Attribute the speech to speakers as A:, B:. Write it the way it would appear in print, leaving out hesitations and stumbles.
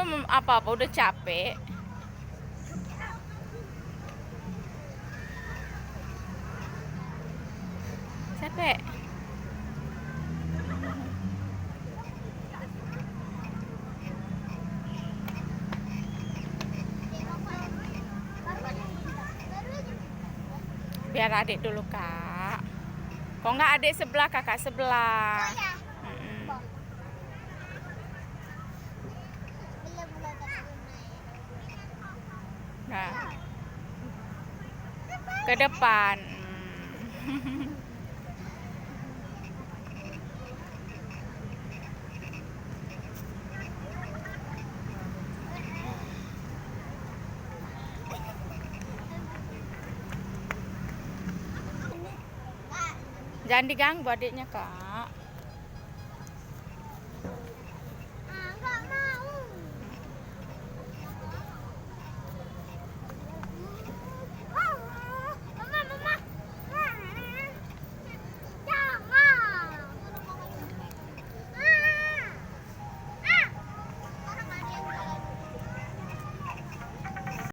A: belum apa-apa, udah capek. Capek. Biar adik dulu, Kak. Kok nggak adik sebelah, kakak sebelah. Mm-mm. Nah, ke depan. Jangan diganggu adiknya, Kak.